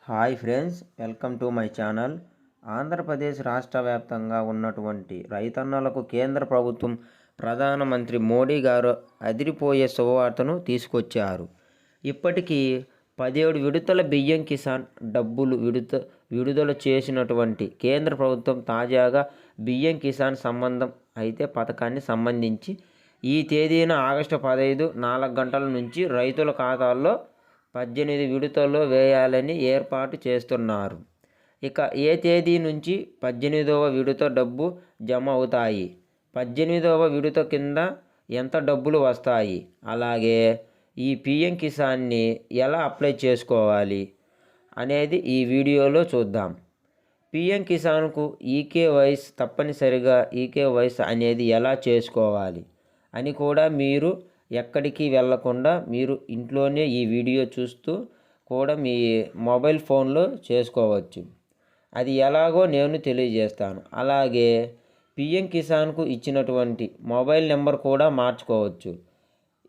Hi friends, welcome to my channel. Andhra Pradesh రాష్ట్ర వ్యాప్తంగా ఉన్నటువంటి రైతన్నలకు కేంద్ర ప్రభుత్వం ప్రధానమంత్రి మోడీ గారు అదిరిపోయే శుభవార్తను తీసుకొచ్చారు. ఇప్పటికీ 17 విడతల బియ్యం కిసాన్ డబ్బులు విడుదల చేసినటువంటి కేంద్ర ప్రభుత్వం తాజాగా బియ్యం కిసాన్ పథకాన్ని సంబంధించి ఈ తేదీన ఆగస్టు 15 4 గంటల నుంచి రైతుల ఖాతాల్లో 18 విడతల్లో వేయాలని ఏర్పాటు చేస్తున్నారు. ఇక ఏ తేదీ నుంచి 18వ విడత డబ్బు జమ అవుతాయి, 18వ విడత కింద ఎంత డబ్బులు వస్తాయి, అలాగే ఈ పిఎం కిసాన్ని ఎలా అప్లై చేసుకోవాలి అనేది ఈ వీడియోలో చూద్దాం. పిఎం కిసాన్కు ఈకేవైసీ తప్పనిసరిగా ఈకేవైసీ అనేది ఎలా చేసుకోవాలి అని కూడా మీరు ఎక్కడికి వెళ్ళకుండా మీరు ఇంట్లోనే ఈ వీడియో చూస్తూ కూడా మీ మొబైల్ ఫోన్లో చేసుకోవచ్చు. అది ఎలాగో నేను తెలియజేస్తాను. అలాగే పిఎం కిసాన్కు ఇచ్చినటువంటి మొబైల్ నెంబర్ కూడా మార్చుకోవచ్చు.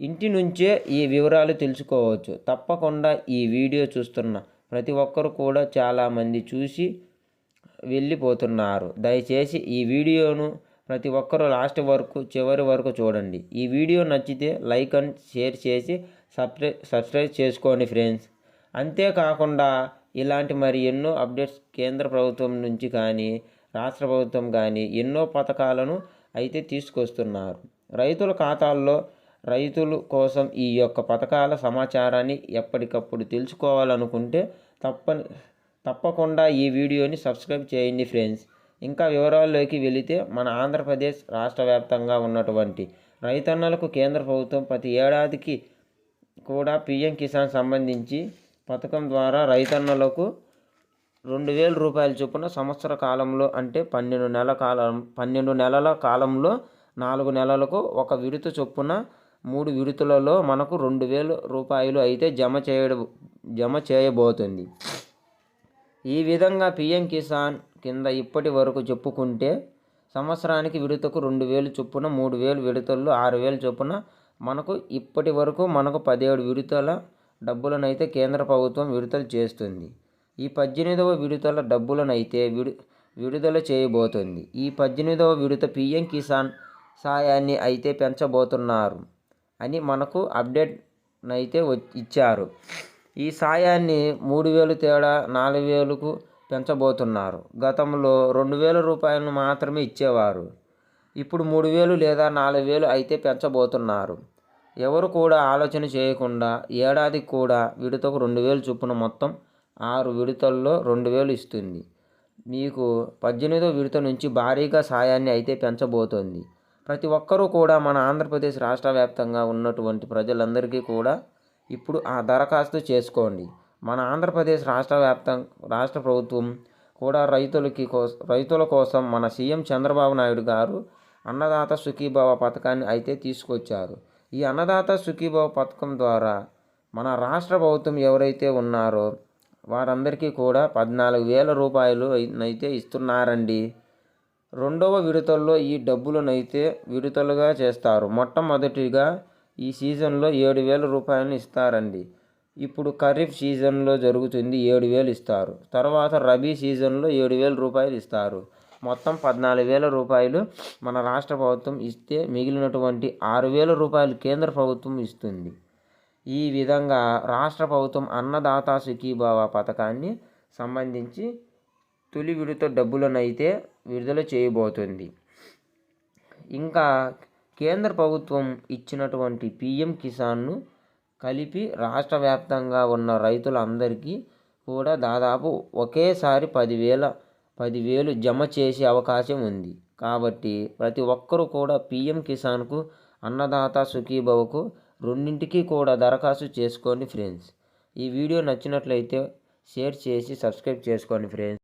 ఇంటి నుంచే ఈ వివరాలు తెలుసుకోవచ్చు. తప్పకుండా ఈ వీడియో చూస్తున్న ప్రతి ఒక్కరు కూడా చాలామంది చూసి వెళ్ళిపోతున్నారు. దయచేసి ఈ వీడియోను ప్రతి ఒక్కరూ లాస్ట్ వరకు చివరి వరకు చూడండి. ఈ వీడియో నచ్చితే లైక్ అండ్ షేర్ చేసి సబ్స్క్రైబ్ చేసుకోండి ఫ్రెండ్స్. అంతేకాకుండా ఇలాంటి మరి ఎన్నో అప్డేట్స్ కేంద్ర ప్రభుత్వం నుంచి కానీ రాష్ట్ర ప్రభుత్వం కానీ ఎన్నో పథకాలను అయితే తీసుకొస్తున్నారు. రైతుల ఖాతాల్లో రైతుల కోసం ఈ యొక్క పథకాల సమాచారాన్ని ఎప్పటికప్పుడు తెలుసుకోవాలనుకుంటే తప్పకుండా ఈ వీడియోని సబ్స్క్రైబ్ చేయండి ఫ్రెండ్స్. ఇంకా వివరాల్లోకి వెళితే మన ఆంధ్రప్రదేశ్ రాష్ట్ర వ్యాప్తంగా ఉన్నటువంటి రైతన్నలకు కేంద్ర ప్రభుత్వం ప్రతి ఏడాదికి కూడా పిఎం కిసాన్ సంబంధించి పథకం ద్వారా రైతన్నలకు 2,000 రూపాయల చొప్పున సంవత్సర కాలంలో అంటే 12 నెలల కాలంలో 4 నెలలకు ఒక విడత చొప్పున 3 విడతలలో మనకు 2,000 రూపాయలు అయితే జమ చేయబోతుంది. ఈ విధంగా పిఎం కిసాన్ కింద ఇప్పటి వరకు చెప్పుకుంటే సంవత్సరానికి విడతకు 2,000 చొప్పున 3,000 విడతల్లో 6,000 చొప్పున మనకు ఇప్పటి వరకు 17 విడతల డబ్బులనైతే కేంద్ర ప్రభుత్వం విడుదల చేస్తుంది. ఈ 18వ విడతల డబ్బులనైతే విడుదల చేయబోతుంది. ఈ 18వ విడత పిఎం కిసాన్ సాయాన్ని అయితే పెంచబోతున్నారు అని మనకు అప్డేట్ అయితే ఇచ్చారు. ఈ సాయాన్ని 3,000 తేడా 4,000కు పెంచబోతున్నారు. గతంలో 2,000 రూపాయలను మాత్రమే ఇచ్చేవారు. ఇప్పుడు 3,000 లేదా 4,000 అయితే పెంచబోతున్నారు. ఎవరు కూడా ఆలోచన చేయకుండా ఏడాదికి కూడా విడతకు 2,000 చొప్పున మొత్తం 6 విడతల్లో 2,000 ఇస్తుంది. మీకు 18వ విడత నుంచి భారీగా సాయాన్ని అయితే పెంచబోతోంది. ప్రతి ఒక్కరూ కూడా మన ఆంధ్రప్రదేశ్ రాష్ట్ర వ్యాప్తంగా ఉన్నటువంటి ప్రజలందరికీ కూడా ఇప్పుడు ఆ దరఖాస్తు చేసుకోండి. మన ఆంధ్రప్రదేశ్ రాష్ట్ర ప్రభుత్వం కూడా రైతుల కోసం మన సీఎం చంద్రబాబు నాయుడు గారు అన్నదాత సుఖీభవ పథకాన్ని అయితే తీసుకొచ్చారు. ఈ అన్నదాత సుఖీభవ పథకం ద్వారా మన రాష్ట్ర ప్రభుత్వం ఎవరైతే ఉన్నారో వారందరికీ కూడా 14,000 రూపాయలు అయితే ఇస్తున్నారండి. రెండవ విడతల్లో ఈ డబ్బులనైతే విడతలుగా చేస్తారు. మొట్టమొదటిగా ఈ సీజన్లో 7,000 రూపాయలను ఇస్తారండి. ఇప్పుడు ఖరీఫ్ సీజన్లో జరుగుతుంది, 7,000 ఇస్తారు. తర్వాత రబీ సీజన్లో 7,000 రూపాయలు ఇస్తారు. మొత్తం 14,000 రూపాయలు మన రాష్ట్ర ప్రభుత్వం ఇస్తే మిగిలినటువంటి 6,000 రూపాయలు కేంద్ర ప్రభుత్వం ఇస్తుంది. ఈ విధంగా రాష్ట్ర ప్రభుత్వం అన్నదాత సుఖీభవ పథకాన్ని సంబంధించి తొలి విడత డబ్బులనైతే విడుదల చేయబోతుంది. ఇంకా కేంద్ర ప్రభుత్వం ఇచ్చినటువంటి పిఎం కిసాన్ను కలిపి రాష్ట్ర వ్యాప్తంగా ఉన్న రైతులందరికీ కూడా దాదాపు ఒకేసారి 10,000 జమ చేసే అవకాశం ఉంది. కాబట్టి ప్రతి ఒక్కరూ కూడా పిఎం కిసాన్కు అన్నదాత సుఖీభవకు రెండింటికి కూడా దరఖాస్తు చేసుకోండి ఫ్రెండ్స్. ఈ వీడియో నచ్చినట్లయితే షేర్ చేసి సబ్స్క్రైబ్ చేసుకోండి ఫ్రెండ్స్.